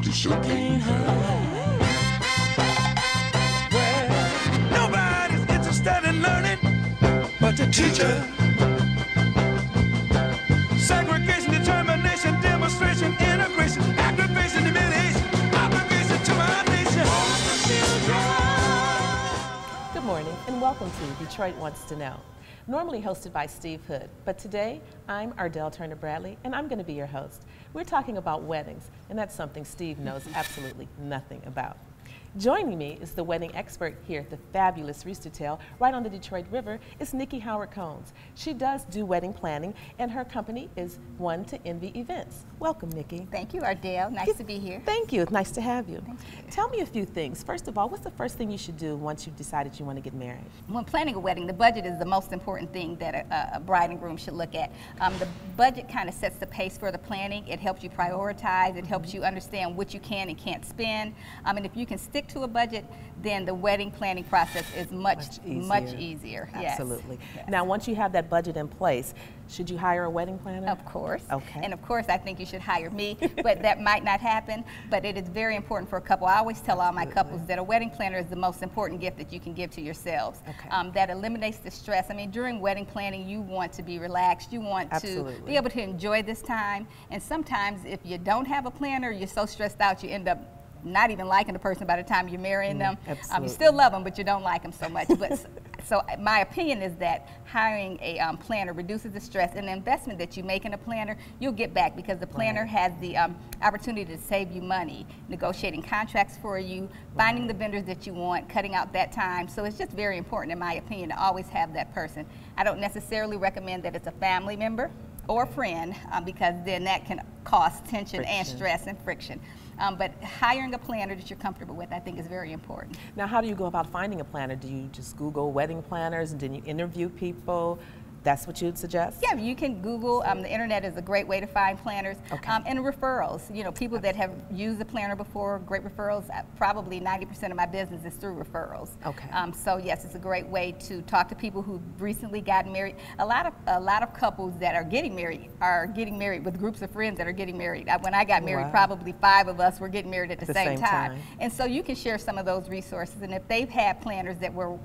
you sure can't hide. Well, nobody's interested in learning but the teacher. Segregation, determination, demonstration, integration, aggravation, humiliation, obligation to our nation. Good morning and welcome to Detroit Wants to Know. Normally hosted by Steve Hood, but today I'm Ardell Turner Bradley and I'm going to be your host. We're talking about weddings, and that's something Steve knows absolutely nothing about. Joining me is the wedding expert here at the fabulous Rooster Tail, right on the Detroit River, is Nikki Howard Combs. She does do wedding planning, and her company is One to Envy Events. Welcome, Nikki. Thank you, Ardell. Nice to be here. Thank you. It's nice to have you. Thank you. Tell me a few things. First of all, what's the first thing you should do once you've decided you want to get married? When planning a wedding, the budget is the most important thing that a bride and groom should look at. The budget kind of sets the pace for the planning. It helps you prioritize. It helps you understand what you can and can't spend. And if you can stick to a budget, then the wedding planning process is much easier. Absolutely. Yes. Now, once you have that budget in place, should you hire a wedding planner? Of course. Okay. And of course, I think you should hire me, but that might not happen. But it is very important for a couple. I always tell all my couples that a wedding planner is the most important gift that you can give to yourselves. Okay. That eliminates the stress. I mean, during wedding planning, you want to be relaxed. You want to be able to enjoy this time. And sometimes if you don't have a planner, you're so stressed out, you end up not even liking the person by the time you're marrying them. You still love them, but you don't like them so much. But so my opinion is that hiring a planner reduces the stress, and the investment that you make in a planner, you'll get back because the planner has the opportunity to save you money, negotiating contracts for you, finding the vendors that you want, cutting out that time. So it's just very important, in my opinion, to always have that person. I don't necessarily recommend that it's a family member or a friend because then that can cause tension and stress and friction. But hiring a planner that you're comfortable with, I think, is very important. Now, how do you go about finding a planner? Do you just Google wedding planners and then you interview people? That's what you'd suggest? Yeah, you can Google. The internet is a great way to find planners. And referrals. You know, people that have used a planner before, great referrals. Probably 90% of my business is through referrals. Okay. So yes, it's a great way to talk to people who recently got married. A lot of couples that are getting married with groups of friends that are getting married. When I got married, probably 5 of us were getting married at the same time. And so you can share some of those resources. And if they've had planners that were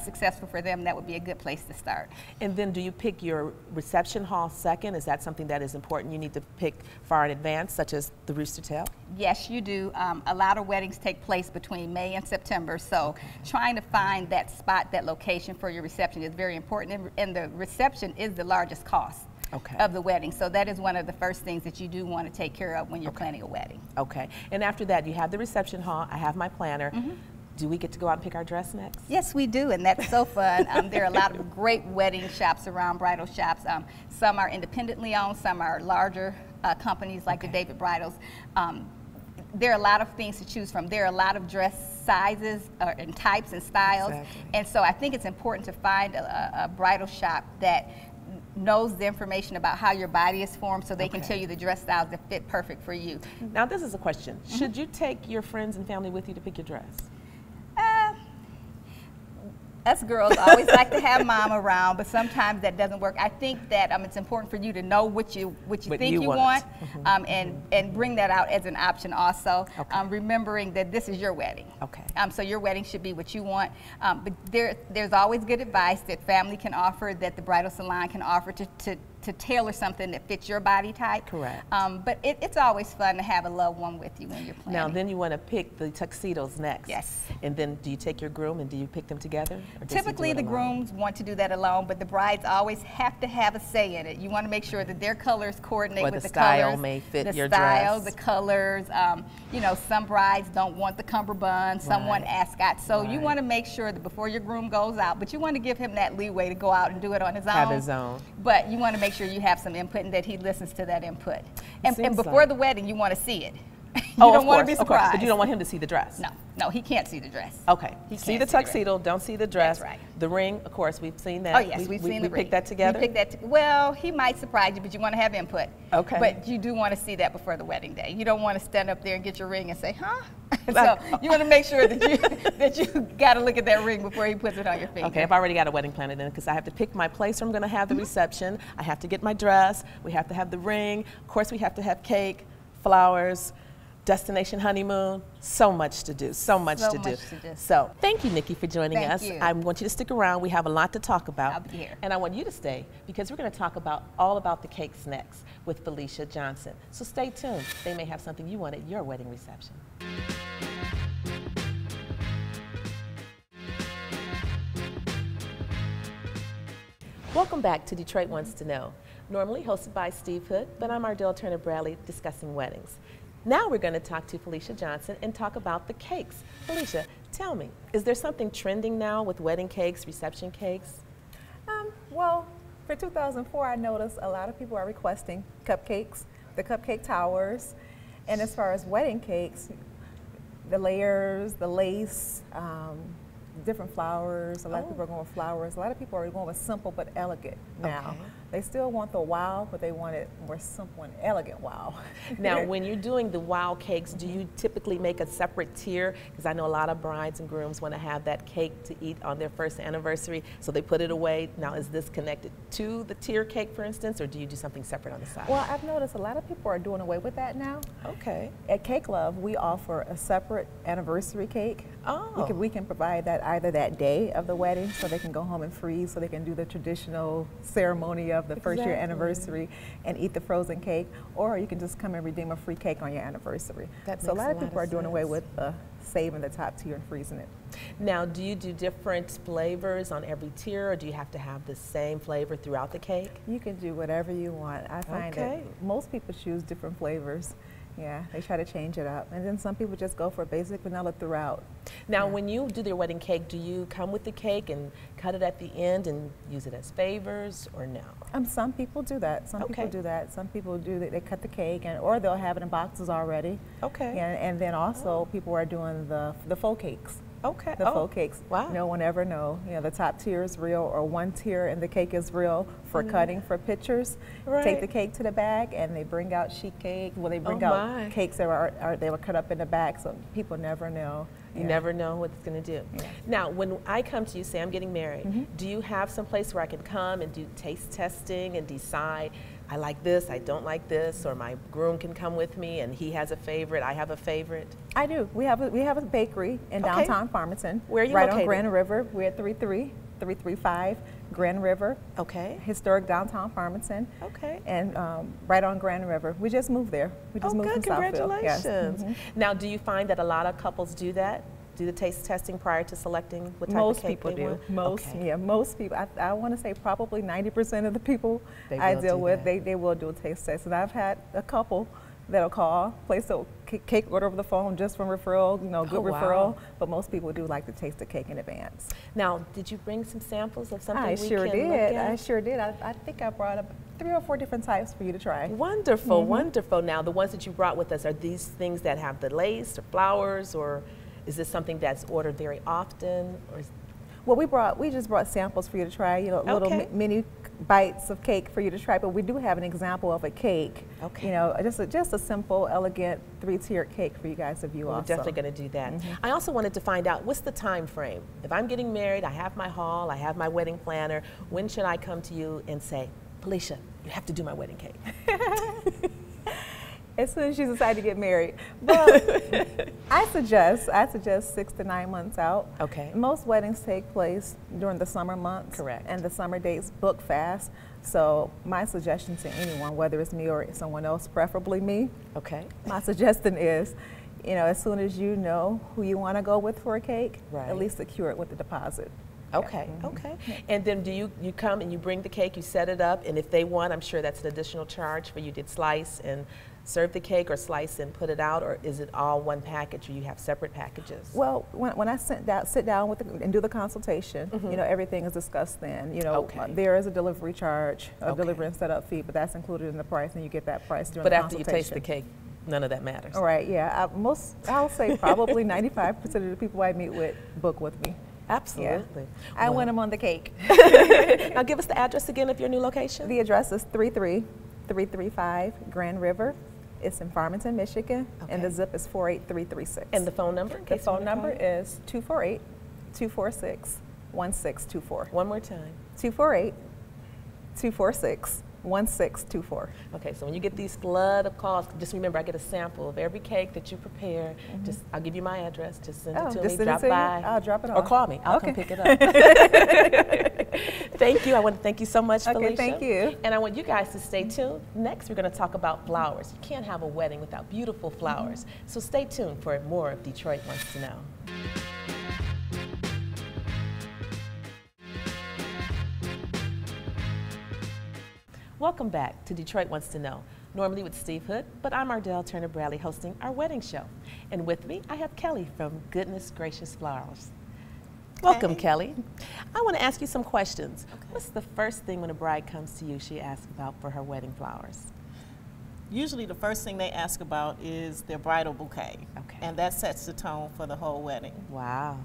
successful for them, that would be a good place to start. And then do you pick your reception hall second? Is that something that is important you need to pick far in advance, such as the Rooster Tail? Yes, you do. A lot of weddings take place between May and September, so trying to find that spot, that location for your reception is very important, and the reception is the largest cost of the wedding, so that is one of the first things that you do want to take care of when you're planning a wedding. Okay, and after that, you have the reception hall, I have my planner. Do we get to go out and pick our dress next? Yes, we do, and that's so fun. There are a lot of great wedding shops around, bridal shops. Some are independently owned, some are larger companies like the David Bridals. There are a lot of things to choose from. There are a lot of dress sizes and types and styles. And so I think it's important to find a bridal shop that knows the information about how your body is formed so they can tell you the dress styles that fit perfect for you. Now, this is a question. Should you take your friends and family with you to pick your dress? Us girls always like to have mom around, but sometimes that doesn't work. I think that it's important for you to know what you think you want, and bring that out as an option also. Remembering that this is your wedding. So your wedding should be what you want. But there's always good advice that family can offer, that the bridal salon can offer to tailor something that fits your body type. But it's always fun to have a loved one with you when you're planning. Now, then you want to pick the tuxedos next. Yes. And then do you take your groom and do you pick them together? Typically, the grooms want to do that alone, but the brides always have to have a say in it. You want to make sure that their colors coordinate with the colors. The style may fit your dress. dress. The colors. You know, some brides don't want the cummerbund, some want ascot. So you want to make sure that before your groom goes out, but you want to give him that leeway to go out and do it on his own. Have his own. But you want to make sure you have some input and that he listens to that input. And before the wedding, you want to see it. You don't want to be surprised. But you don't want him to see the dress. No, he can't see the dress. He see the tuxedo, don't see the dress. That's right. The ring, of course, we've seen that. Oh yes, we've seen the ring. We picked that together? We picked that. Well, he might surprise you, but you want to have input. Okay. But you do want to see that before the wedding day. You don't want to stand up there and get your ring and say, huh? So you want to make sure that you got to look at that ring before he puts it on your finger. Okay, I've already got a wedding planner then, because I have to pick my place where I'm going to have the reception. I have to get my dress. We have to have the ring. Of course, we have to have cake, flowers, destination honeymoon, so much to do, so much to do. So thank you, Nikki, for joining us. I want you to stick around. We have a lot to talk about. I'll be here. And I want you to stay because we're going to talk about all about the cakes next with Felicia Johnson. So stay tuned. They may have something you want at your wedding reception. Welcome back to Detroit Wants to Know. Normally hosted by Steve Hood, but I'm Ardell Turner Bradley discussing weddings. Now we're going to talk to Felicia Johnson and talk about the cakes. Felicia, tell me, is there something trending now with wedding cakes, reception cakes? Well, for 2004, I noticed a lot of people are requesting cupcakes, the cupcake towers, and as far as wedding cakes, the layers, the lace, different flowers. A lot of people are going with flowers. A lot of people are going with simple but elegant now. Okay. They still want the wow, but they want it more simple and elegant wow. Now, when you're doing the wow cakes, do you typically make a separate tier? Because I know a lot of brides and grooms want to have that cake to eat on their first anniversary, so they put it away. Now, is this connected to the tier cake, for instance, or do you do something separate on the side? Well, I've noticed a lot of people are doing away with that now. Okay. At Cake Love, we offer a separate anniversary cake. Oh. We can provide that either that day of the wedding, so they can go home and freeze, so they can do the traditional ceremony of the first year anniversary and eat the frozen cake, or you can just come and redeem a free cake on your anniversary. So a lot of people are doing away with saving the top tier and freezing it. Now, do you do different flavors on every tier, or do you have to have the same flavor throughout the cake? You can do whatever you want. I find that most people choose different flavors. Yeah, they try to change it up. And then some people just go for basic vanilla throughout. Now, when you do their wedding cake, do you come with the cake and cut it at the end and use it as favors, or no? Some people do that. Some people do that. Some people do that. They cut the cake, or they'll have it in boxes already. Okay. And then also people are doing the faux cakes. Okay. The faux cakes. Wow. No one ever know. You know, the top tier is real, or one tier and the cake is real for cutting, for pictures. Right. Take the cake to the back, and they bring out sheet cake. Well, they bring out cakes that they were cut up in the back, so people never know. You never know what it's going to do. Yeah. Now, when I come to you, say I'm getting married, do you have some place where I can come and do taste testing and decide, I like this, I don't like this, or my groom can come with me and he has a favorite, I have a favorite? I do. We have a bakery in downtown Farmington. Where are you right located? On Grand River. We're at 335 Grand River. Okay. Historic downtown Farmington. Okay. And right on Grand River. We just moved there. We just moved from Southfield. Congratulations. Yes. Now, do you find that a lot of couples do that? Do the taste testing prior to selecting what type of cake they want? Most people. I want to say probably 90% of the people I deal with, they will do a taste test. And I've had a couple that'll call, place a cake order over the phone just from referral, good referral. But most people do like to taste the cake in advance. Now, did you bring some samples of something I we sure can did. look at? I sure did. I think I brought up 3 or 4 different types for you to try. Wonderful, wonderful. Now, the ones that you brought with us, are these things that have the lace or flowers, or is this something that's ordered very often? Or well, we just brought samples for you to try, little mini bites of cake for you to try, but we do have an example of a cake. Okay. Just a simple, elegant 3-tiered cake for you guys to view. We're definitely going to do that. I also wanted to find out, what's the time frame? If I'm getting married, I have my hall, I have my wedding planner, when should I come to you and say, Felicia, you have to do my wedding cake? As soon as you decide to get married. Well, I suggest 6 to 9 months out. Okay. Most weddings take place during the summer months. Correct. And the summer dates book fast. So my suggestion to anyone, whether it's me or someone else, preferably me, my suggestion is, as soon as you know who you want to go with for a cake, at least secure it with the deposit. Okay, And then do you come and you bring the cake, you set it up, and if they want, I'm sure that's an additional charge for you to slice and serve the cake, or slice and put it out, or is it all one package, or you have separate packages? Well, when I sit down and do the consultation, everything is discussed then. There is a delivery charge, a delivery and setup fee, but that's included in the price, and you get that price during the consultation. But after you taste the cake, none of that matters. All right, yeah. I'll say probably 95% of the people I meet with book with me. Absolutely. Yeah. I win them on the cake. Now give us the address again of your new location. The address is 335 Grand River. It's in Farmington, Michigan, and the zip is 48336. And the phone number? The phone number is 248-246-1624. One more time. 248-246-1624. 1624. Okay, so when you get these flood of calls, just remember I get a sample of every cake that you prepare. Just I'll give you my address. Just send it to me. Drop by. I'll drop it off. Or call me. I'll come pick it up. Thank you. I want to thank you so much, Felicia. Thank you. And I want you guys to stay tuned. Next, we're going to talk about flowers. You can't have a wedding without beautiful flowers. So stay tuned for more of Detroit Wants to Know. Welcome back to Detroit Wants to Know, normally with Steve Hood, but I'm Ardell Turner Bradley hosting our wedding show. And with me, I have Kelly from Goodness Gracious Flowers. Welcome, Kelly. I want to ask you some questions. Okay. What's the first thing when a bride comes to you she asks about for her wedding flowers? Usually the first thing they ask about is their bridal bouquet. Okay. And that sets the tone for the whole wedding. Wow.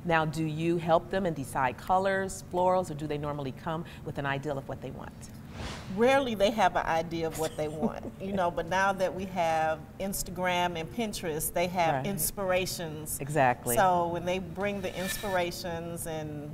Now, do you help them and decide colors, florals, or do they normally come with an idea of what they want? Rarely they have an idea of what they want, you know, but now that we have Instagram and Pinterest, they have inspirations. Exactly. So when they bring the inspirations and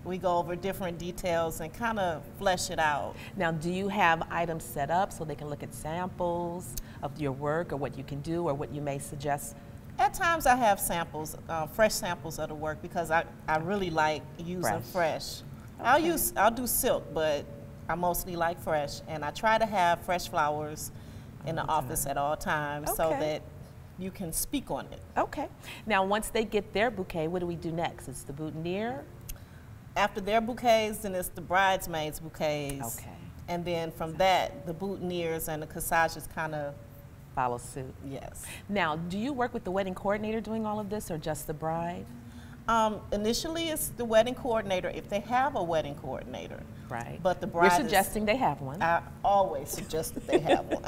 we go over different details and kind of flesh it out. Now, do you have items set up so they can look at samples of your work or what you can do or what you may suggest? At times I have samples, fresh samples of the work because I really like using fresh. Okay. I'll do silk, but I mostly like fresh, and I try to have fresh flowers in the office at all times so that you can speak on it. Okay. Now, once they get their bouquet, what do we do next? It's the boutonniere? After their bouquets, then it's the bridesmaids' bouquets. Okay. And then from that, the boutonnieres and the corsages kind of follow suit. Yes. Now, do you work with the wedding coordinator doing all of this, or just the bride? Initially, it's the wedding coordinator if they have a wedding coordinator. Right. But the bride You're suggesting they have one. I always suggest that they have one.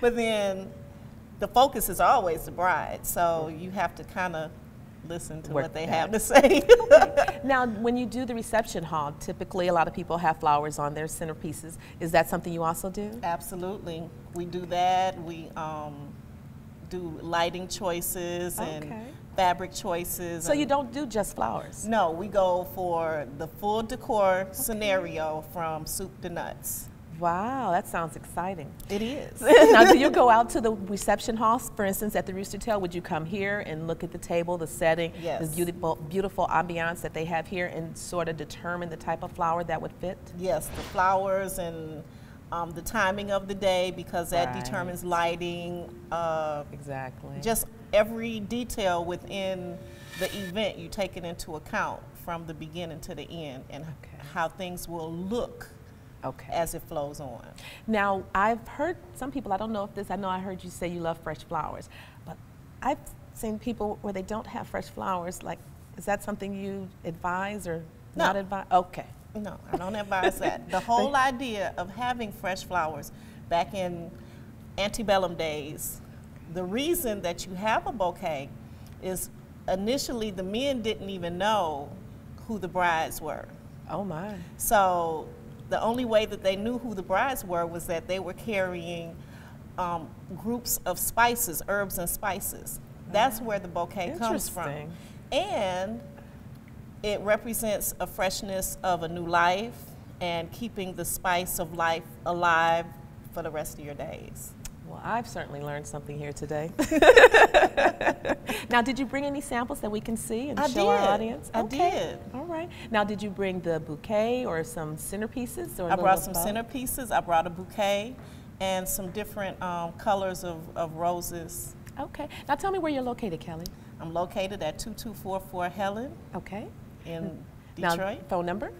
But then the focus is always the bride, so you have to kind of listen to what they have to say. Now, when you do the reception hall, typically a lot of people have flowers on their centerpieces. Is that something you also do? Absolutely. We do that. We do lighting choices and fabric choices. So you don't do just flowers? No, we go for the full decor scenario from soup to nuts. Wow, that sounds exciting. It is. Now, do you go out to the reception halls, for instance, at the Rooster Tail? Would you come here and look at the table, the setting, the beautiful ambiance that they have here, and sort of determine the type of flower that would fit? Yes, the flowers and the timing of the day, because that determines lighting. Exactly. Just every detail within the event, you take it into account from the beginning to the end, and how things will look as it flows on. Now, I've heard some people, I don't know if this, I know I heard you say you love fresh flowers, but I've seen people where they don't have fresh flowers. Like, is that something you advise or not advise? Okay. No, I don't advise that. The whole idea of having fresh flowers back in antebellum days, the reason that you have a bouquet is initially the men didn't even know who the brides were. Oh my. So the only way that they knew who the brides were was that they were carrying groups of spices, herbs and spices. That's where the bouquet comes from. And it represents a freshness of a new life and keeping the spice of life alive for the rest of your days. Well, I've certainly learned something here today. Now, did you bring any samples that we can see and show our audience? I did. All right. Now, did you bring the bouquet or some centerpieces? Or I brought some centerpieces. I brought a bouquet and some different colors of roses. Okay. Now, tell me where you're located, Kelly. I'm located at 2244 Helen. Okay. In Detroit. Now, phone number?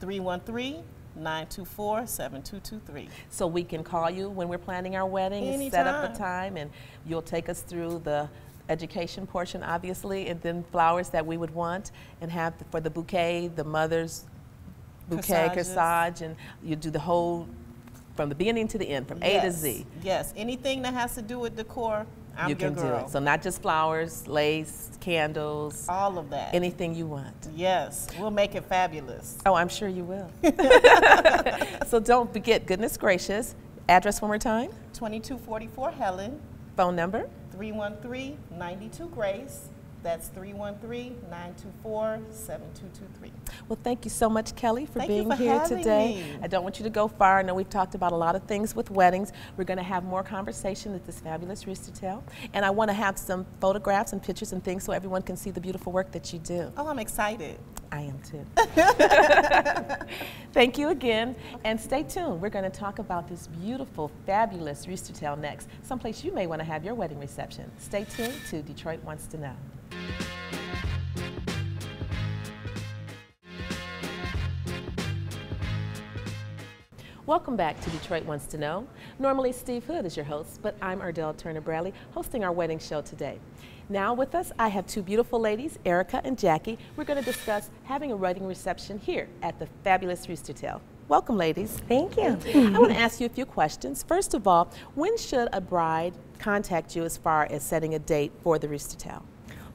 313-924-7223. So we can call you when we're planning our wedding and set up a time, and you'll take us through the education portion, obviously, and then flowers that we would want, and have for the bouquet, the mother's bouquet, corsage, and you do the whole, from the beginning to the end, from A to Z. Yes, anything that has to do with decor, I'm your girl. You can do it. So not just flowers, lace, candles. All of that. Anything you want. Yes, we'll make it fabulous. Oh, I'm sure you will. So don't forget, Goodness Gracious. Address one more time. 2244 Helen. Phone number? 313-92-GRACE. That's 313-924-7223. Well, thank you so much, Kelly, for being for here having today. me. I don't want you to go far. I know we've talked about a lot of things with weddings. We're going to have more conversation at this fabulous Rooster Tail. And I want to have some photographs and pictures and things so everyone can see the beautiful work that you do. Oh, I'm excited. I am too. Thank you again. And stay tuned. We're going to talk about this beautiful, fabulous Rooster Tail next, someplace you may want to have your wedding reception. Stay tuned to Detroit Wants to Know. Welcome back to Detroit Wants to Know. Normally Steve Hood is your host, but I'm Ardell Turner Bradley, hosting our wedding show today. Now with us, I have two beautiful ladies, Erica and Jackie. We're going to discuss having a wedding reception here at the fabulous Rooster Tail. Welcome, ladies. Thank you. I want to ask you a few questions. First of all, when should a bride contact you as far as setting a date for the Rooster Tail?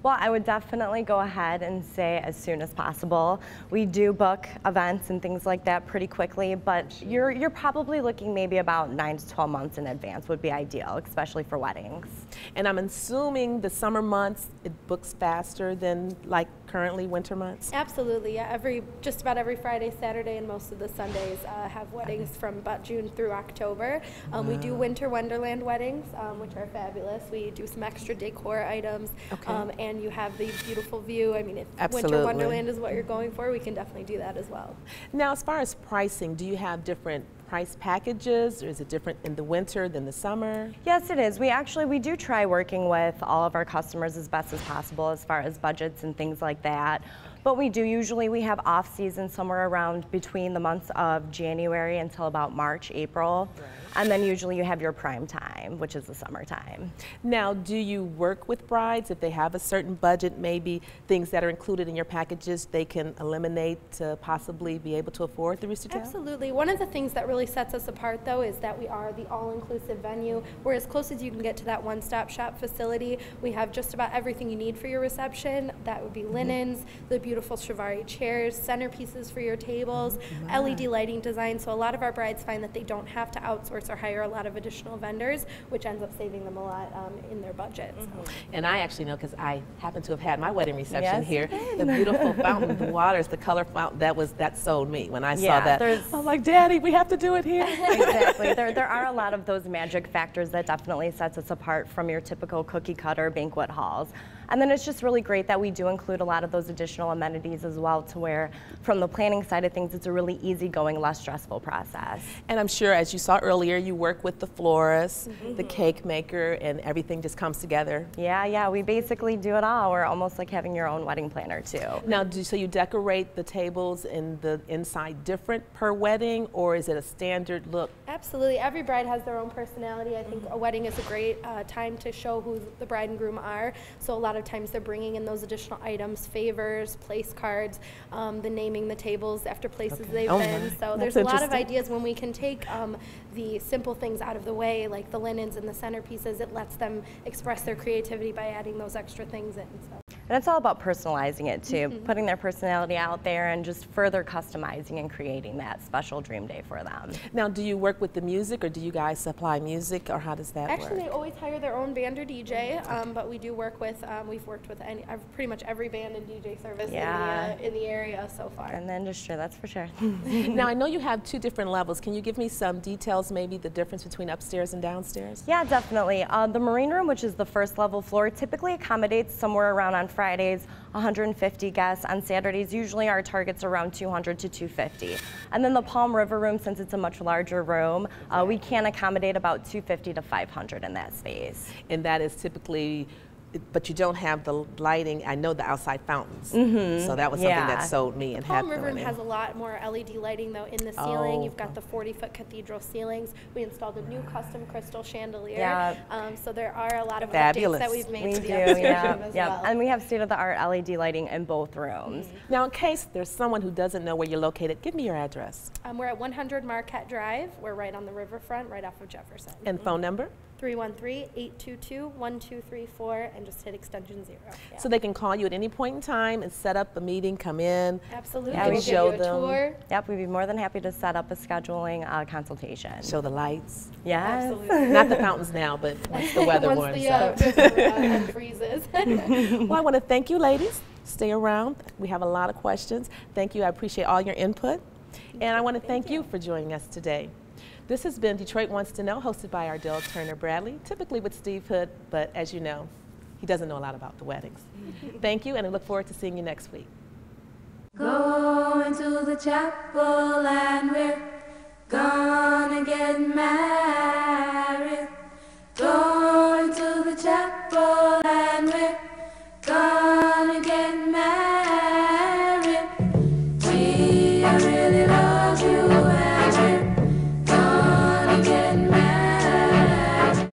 Well, I would definitely go ahead and say as soon as possible. We do book events and things like that pretty quickly, but you're probably looking maybe about 9 to 12 months in advance would be ideal, especially for weddings. And I'm assuming the summer months, it books faster than like currently winter months? Absolutely, yeah. Just about every Friday, Saturday, and most of the Sundays have weddings from about June through October. We do winter wonderland weddings, which are fabulous. We do some extra decor items, and you have the beautiful view. I mean, if winter wonderland is what you're going for, we can definitely do that as well. Now, as far as pricing, do you have different price packages, or is it different in the winter than the summer? Yes, it is. We do try working with all of our customers as best as possible as far as budgets and things like that. But we have off season somewhere around between the months of January until about March, April. Right. And then usually you have your prime time, which is the summertime. Now, do you work with brides if they have a certain budget, maybe things that are included in your packages they can eliminate to possibly be able to afford the Rooster Tail? Absolutely. One of the things that really sets us apart, though, is that we are the all-inclusive venue. We're as close as you can get to that one-stop shop facility. We have just about everything you need for your reception. That would be linens, the beautiful Chiavari chairs, centerpieces for your tables, LED lighting design. So a lot of our brides find that they don't have to outsource or hire a lot of additional vendors, which ends up saving them a lot in their budgets. And I actually know, because I happen to have had my wedding reception here. The beautiful fountain, the waters, the color fountain, that sold me when I saw that. I'm like, Daddy, we have to do it here. Exactly. There are a lot of those magic factors that definitely sets us apart from your typical cookie cutter banquet halls. And then it's just really great that we do include a lot of those additional amenities as well, to where from the planning side of things, it's a really easygoing, less stressful process. And I'm sure, as you saw earlier, you work with the florist, the cake maker, and everything just comes together. Yeah, we basically do it all. We're almost like having your own wedding planner too. Now, so you decorate the tables and the inside different per wedding, or is it a standard look? Absolutely. Every bride has their own personality. I think a wedding is a great time to show who the bride and groom are. So a lot of times they're bringing in those additional items, favors, place cards, the naming the tables after places they've been. So there's a lot of ideas when we can take the simple things out of the way, like the linens and the centerpieces. It lets them express their creativity by adding those extra things in. So. And it's all about personalizing it too, putting their personality out there and just further customizing and creating that special dream day for them. Now, do you work with the music, or do you guys supply music, or how does that work? Actually, they always hire their own band or DJ, but we do work with, we've worked with pretty much every band and DJ service in the area so far. In the industry, that's for sure. Now, I know you have 2 different levels. Can you give me some details, maybe the difference between upstairs and downstairs? Yeah, definitely. The Marine Room, which is the first level floor, typically accommodates somewhere around on Fridays 150 guests. On Saturdays, usually our target's around 200 to 250. And then the Palm River Room, since it's a much larger room, we can accommodate about 250 to 500 in that space. And that is typically, but you don't have the lighting. I know the outside fountains. So that was something that sold me. And Palm River has a lot more LED lighting though in the ceiling. You've got the 40-foot cathedral ceilings. We installed a new custom crystal chandelier. So there are a lot of updates that we've made to the upstairs room as well. And we have state-of-the-art LED lighting in both rooms. Now, in case there's someone who doesn't know where you're located, give me your address. We're at 100 Marquette Drive. We're right on the riverfront, right off of Jefferson. And phone number? 313-822-1234, and just hit extension 0. Yeah. So they can call you at any point in time and set up a meeting, come in. Absolutely. Yeah, We'll show give you a them. tour. Yep, we'd be more than happy to set up a scheduling consultation. Show the lights. Yes. Absolutely. Not the fountains now, but once the weather Once warms the up. river freezes. Well, I want to thank you, ladies. Stay around. We have a lot of questions. Thank you. I appreciate all your input. And I want to thank you for joining us today. This has been Detroit Wants to Know, hosted by Ardell Turner Bradley, typically with Steve Hood, but as you know, he doesn't know a lot about the weddings. Thank you, and I look forward to seeing you next week. Going to the chapel and we're gonna get married.